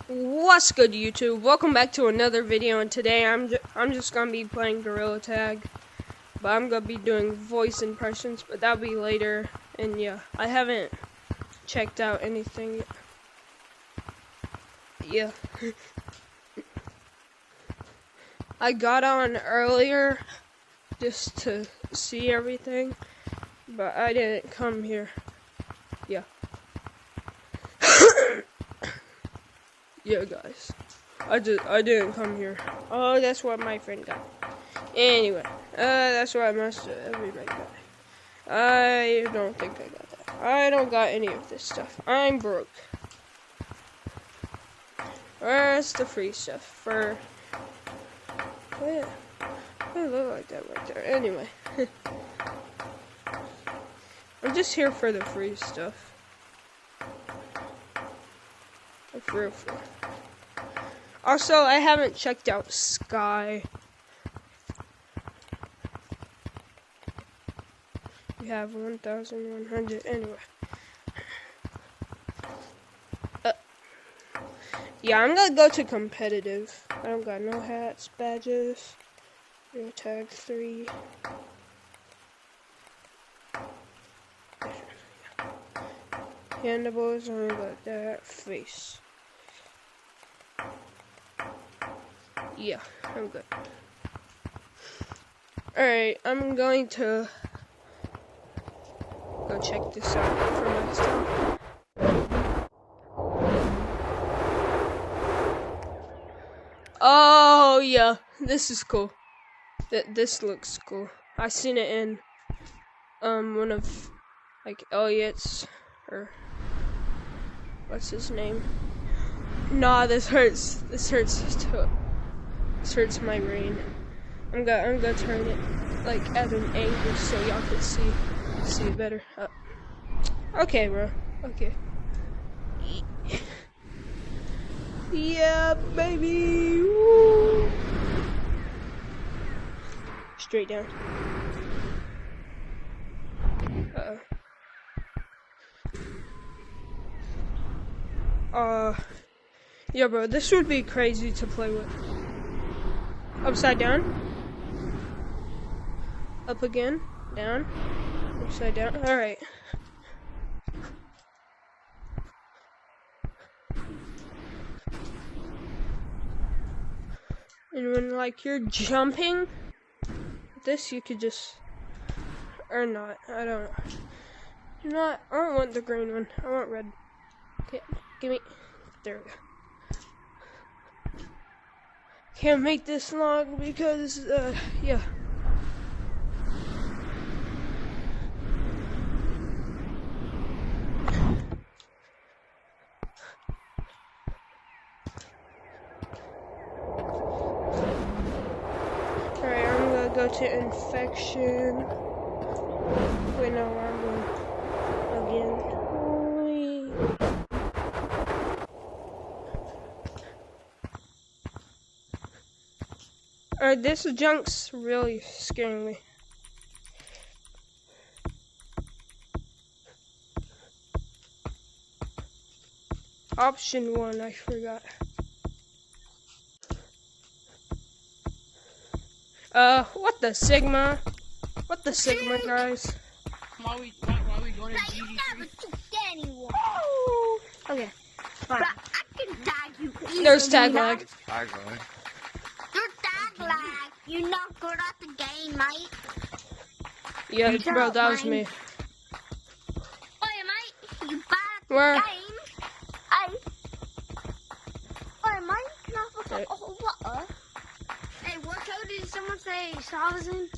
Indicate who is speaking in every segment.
Speaker 1: What's good, YouTube? Welcome back to another video, and today I'm just gonna be playing Gorilla Tag, but I'm gonna be doing voice impressions, but that'll be later. And yeah, I haven't checked out anything yet. Yeah. I got on earlier just to see everything, but I didn't come here. Yeah. Yeah, guys. I didn't come here. Oh, that's what my friend got. Anyway, that's what I must have everybody got. I don't think I got that. I don't got any of this stuff. I'm broke. Where's the free stuff for? Yeah, it look like that right there. Anyway, I'm just here for the free stuff. Like real free. Also, I haven't checked out Sky. We have 1,100 anyway. Yeah, I'm gonna go to competitive. I don't got no hats, badges. Real tag 3. Mandibles, I only got that face. Yeah, I'm good. Alright, I'm going to go check this out for myself. Oh, yeah, this is cool. This looks cool. I seen it in, one of, like, Elliot's, or, what's his name? Nah, this hurts. This hurts my brain. I'm gonna turn it like at an angle so y'all can see it better. Okay, bro. Okay. Yeah, baby. Woo. Straight down. Yeah, bro. This would be crazy to play with. Upside down. Up again. Down. Upside down. Alright. And when, like, you're jumping, this you could just, or not, I don't know. I don't want the green one. I want red. Okay, give me, there we go. Can't make this long because, yeah. Alright, I'm gonna go to infection. Wait, no, I'm going again. Alright, this junk's really scaring me. Option 1, I forgot. What the Sigma? What the Sigma, guys?
Speaker 2: Why we going to GG3?
Speaker 3: Okay, fine. But I can tag you easily.
Speaker 1: There's tag lag.
Speaker 2: Tag lag.
Speaker 3: You're tag lag. You're not good at the game, mate.
Speaker 1: Yeah, bro, that was me.
Speaker 3: Oi, mate. You bad at
Speaker 1: Where?
Speaker 3: the game. Hey. Oi, mate. Can I have a cup of water? Hey, what code did someone say Sal's in?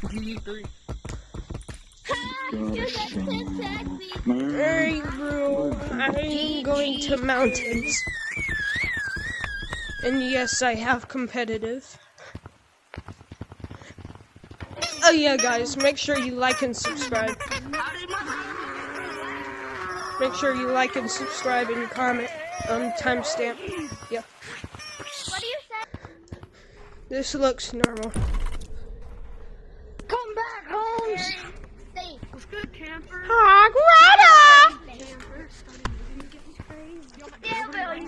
Speaker 2: GG3.
Speaker 1: Hey, bro, I'm going to mountains. And yes, I have competitive. Oh yeah, guys, make sure you like and subscribe. Make sure you like and subscribe and comment. Timestamp. Yeah.
Speaker 3: What do you say?
Speaker 1: This looks normal.
Speaker 3: Come back, Holmes. Hey, what's good, camper?
Speaker 1: Ah, Greta!
Speaker 3: Camper,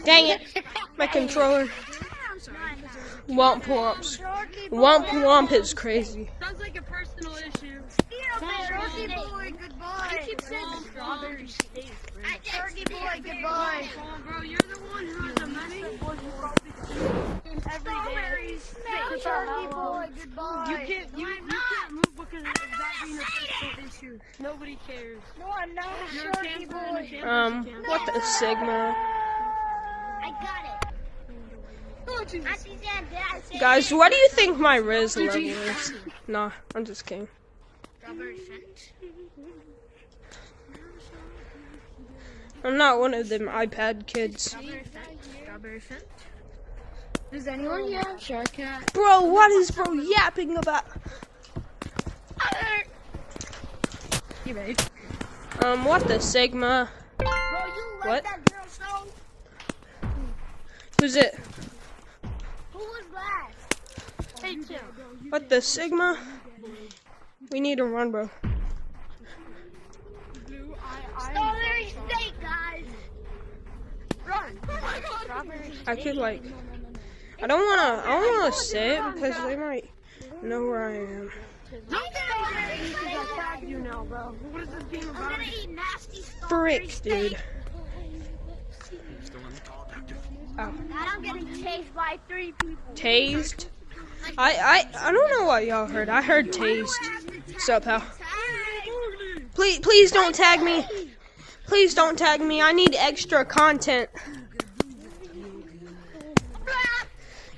Speaker 1: Dang it. My controller. Womp womps. Womp womp is crazy.
Speaker 2: Sounds like a personal issue.
Speaker 3: Turkey boy, goodbye.
Speaker 2: Keep saying strawberry steak.
Speaker 3: Turkey boy, goodbye.
Speaker 2: Bro, you're the one who has the money.
Speaker 3: Strawberry steak. Turkey boy, goodbye.
Speaker 2: You can't move because of that being a personal issue. Nobody cares.
Speaker 3: No, I'm not.
Speaker 2: You're a
Speaker 3: Turkey
Speaker 2: camper and a
Speaker 3: boy.
Speaker 2: camper.
Speaker 1: What the Sigma?
Speaker 3: I got it.
Speaker 1: Guys, what do you think my Riz level is? Nah, I'm just kidding.
Speaker 3: Strawberry scent.
Speaker 1: I'm not one of them iPad kids.
Speaker 3: Strawberry scent. Does anyone here have Shark Cat?
Speaker 1: Bro, what is bro yapping about?
Speaker 2: You made.
Speaker 1: What the Sigma?
Speaker 3: Bro, you like
Speaker 1: What?
Speaker 3: that girl song?
Speaker 1: Who's it?
Speaker 3: Who was last?
Speaker 2: Hey, Tim.
Speaker 1: What the Sigma? We need to run, bro.
Speaker 3: Strawberry steak, guys. Run.
Speaker 1: I could like. I don't wanna say it because they might know where I am.
Speaker 2: You know, bro. What is this game
Speaker 3: I'm
Speaker 2: about?
Speaker 3: gonna eat nasty strawberry
Speaker 1: Frick,
Speaker 3: steak.
Speaker 1: dude. Oh.
Speaker 3: Now I'm getting chased by 3 people.
Speaker 1: Tased? I don't know what y'all heard. I heard tased. What's up, pal? Please don't tag me. Please don't tag me. I need extra content.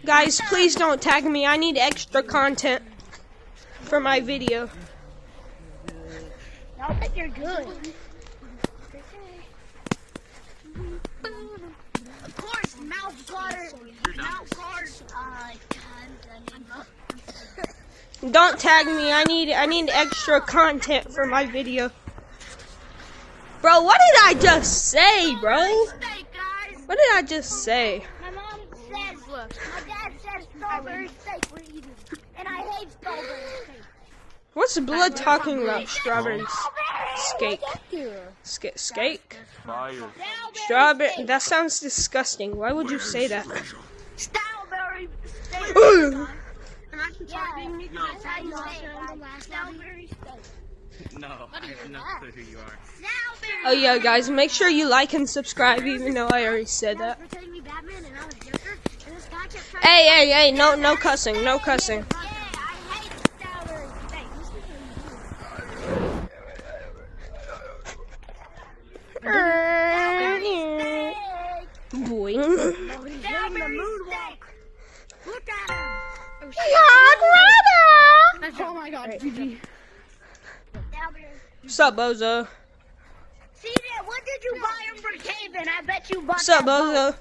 Speaker 1: Guys, please don't tag me. I need extra content for my video.
Speaker 3: I don't think you're good. Of course, mouth guard. Mouth guard.
Speaker 1: Don't tag me. I need extra content for my video. Bro, what did I just say, bro?
Speaker 3: Steak, guys.
Speaker 1: What did I just say?
Speaker 3: My mom says, my dad says strawberry steak we're eating. And I hate strawberry steak.
Speaker 1: What's Blood talking about? Strawberries. Skate. Skate? Strawberry. That sounds disgusting. Why would you say that?
Speaker 3: Strawberry steak.
Speaker 1: Ooh.
Speaker 2: Imagine talking me.
Speaker 3: That's how you say it. Strawberry steak.
Speaker 4: No, I have no clue who you are.
Speaker 1: Oh yeah, guys, make sure you like and subscribe, even though I already said that.
Speaker 3: Pretending to be Batman and I was Joker. And this guy kept trying
Speaker 1: Hey, no cussing, no cussing.
Speaker 3: Yeah, I hate strawberry steak.
Speaker 1: Boing.
Speaker 3: Strawberry steak. Look at him.
Speaker 2: Oh my god, GG.
Speaker 1: What's up, Bozo?
Speaker 3: See that? What did you buy him for Kevin? I bet you bought
Speaker 1: What's up,
Speaker 3: that
Speaker 1: Bozo?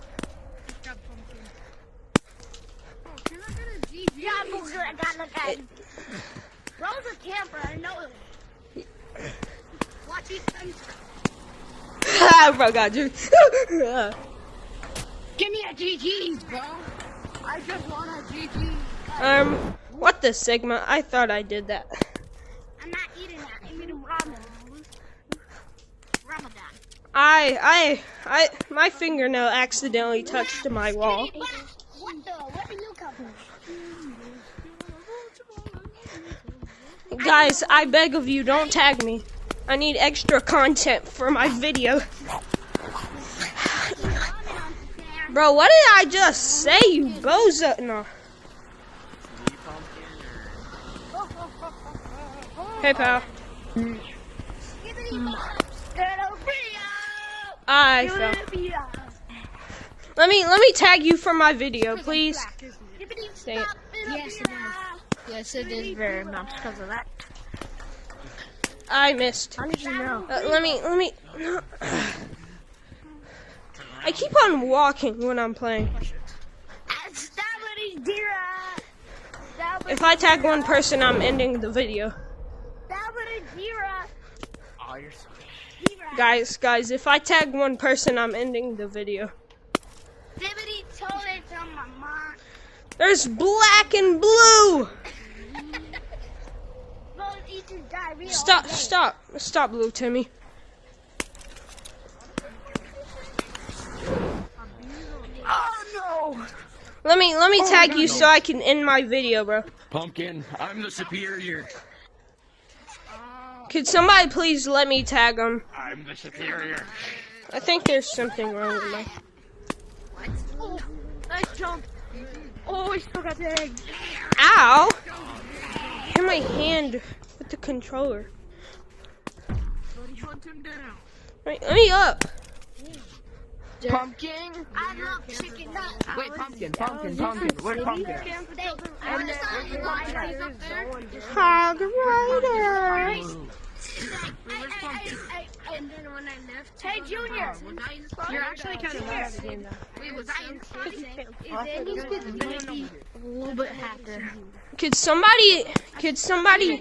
Speaker 3: Yeah, Boozer, I gotta look at him. Bro's a camper, I know it. Watch these things.
Speaker 1: Bro, got you.
Speaker 2: Give me a GG, bro. I just want a GG.
Speaker 1: What the Sigma? I thought I did that.
Speaker 3: I'm not eating that. I'm eating ramen. Ramadan.
Speaker 1: My fingernail accidentally touched my wall.
Speaker 3: What the? Where do you come from?
Speaker 1: Guys, I beg of you, don't tag me. I need extra content for my video. Bro, what did I just say, you bozo? No. Hey, pal. I fell. Let me tag you for my video, please. Stay.
Speaker 3: Yes, it is.
Speaker 2: Yes, it is very much because of that.
Speaker 1: I missed.
Speaker 2: How did you know?
Speaker 1: Let me. I keep on walking when I'm playing. If I tag one person, I'm ending the video.
Speaker 4: Oh, you're so
Speaker 1: Guys, if I tag one person, I'm ending the video. There's black and blue. Stop, Blue Timmy. Let me tag you so I can end my video, bro.
Speaker 4: Pumpkin, I'm the superior.
Speaker 1: Could somebody please let me tag him?
Speaker 4: I'm the superior.
Speaker 1: I think there's something wrong with my.
Speaker 2: Oh, nice jump. Oh, I still got the egg.
Speaker 1: Ow! Hit my hand with the controller.
Speaker 2: Buddy, hunt him down.
Speaker 1: Wait, let me up.
Speaker 3: Pumpkin. I love chicken nuts.
Speaker 4: Wait, pumpkin. Where's pumpkin?
Speaker 1: Hog Rider.
Speaker 3: And then when I left, hey Junior,
Speaker 2: You're actually kind of bad at the game, though.
Speaker 3: wait, was I inside? He's maybe a little bit hacker.
Speaker 1: Could somebody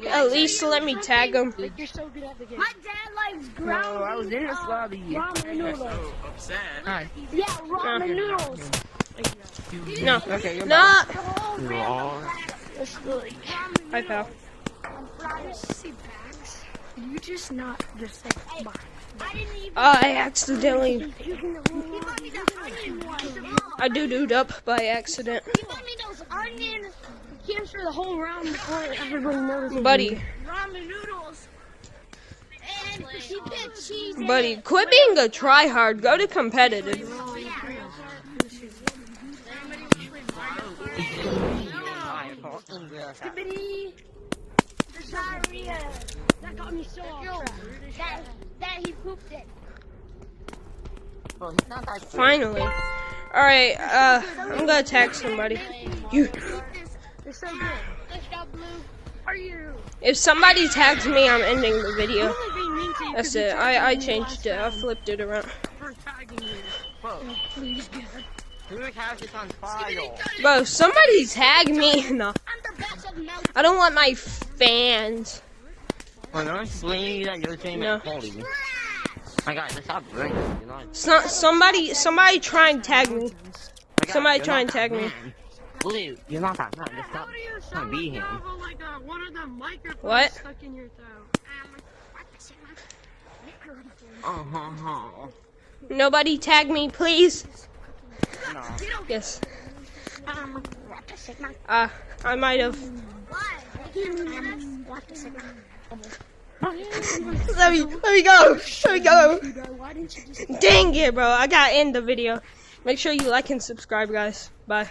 Speaker 1: at least let me tag him?
Speaker 2: You're so good at the game.
Speaker 3: My dad likes ground.
Speaker 4: I was in this lobby.
Speaker 2: Ramen noodles.
Speaker 4: So upset. Hi.
Speaker 3: Yeah, ramen noodles.
Speaker 1: No.
Speaker 4: Okay, you're
Speaker 1: No. Hi, pal.
Speaker 2: You just not just say bye.
Speaker 3: I didn't even.
Speaker 1: I accidentally.
Speaker 3: He bought me the onion ones.
Speaker 1: I doo-dooed up by accident.
Speaker 3: He bought me those onion
Speaker 2: He answered the whole round before everybody noticed.
Speaker 1: Buddy,
Speaker 3: ramen noodles. And he put cheese in
Speaker 1: buddy,
Speaker 3: it.
Speaker 1: quit being a tryhard. Go to competitive.
Speaker 3: Skibbity. The diarrhea.
Speaker 2: That got me so off track.
Speaker 3: That he pooped it.
Speaker 1: Finally. Alright, I'm gonna tag somebody. You.
Speaker 2: You're so good.
Speaker 3: Let's go, Blue.
Speaker 2: Are you?
Speaker 1: If somebody tags me, I'm ending the video.
Speaker 2: I'm only being mean to you
Speaker 1: That's
Speaker 2: 'cause you
Speaker 1: it.
Speaker 2: tried
Speaker 1: I
Speaker 2: to me
Speaker 1: changed
Speaker 2: last
Speaker 1: it. I
Speaker 2: time
Speaker 1: flipped it around.
Speaker 2: for tagging me.
Speaker 4: Whoa.
Speaker 2: Please, God.
Speaker 4: Who has this on file?
Speaker 1: Bro, somebody tag me. No,
Speaker 3: I'm the best of mouth.
Speaker 1: I don't want my fans.
Speaker 4: Well, no one's swinging that you're saying
Speaker 1: No.
Speaker 4: holy. My God, let's stop doing this. You're not.
Speaker 1: Somebody try and tag me.
Speaker 4: My God,
Speaker 1: Somebody
Speaker 4: you're
Speaker 1: try
Speaker 4: not
Speaker 1: and
Speaker 4: that
Speaker 1: tag me.
Speaker 4: man. Blue, you're not that man. Just
Speaker 2: How
Speaker 4: stop
Speaker 2: do you
Speaker 4: trying
Speaker 2: sound
Speaker 4: to be
Speaker 2: like you
Speaker 4: him.
Speaker 2: have like one of the microphones
Speaker 1: What?
Speaker 2: stuck in your throat?
Speaker 1: Nobody tag me, please.
Speaker 4: No.
Speaker 1: Yes. I might have. Let me go. Let me go.
Speaker 2: Why didn't you just
Speaker 1: Dang it, bro. I gotta end the video. Make sure you like and subscribe, guys. Bye.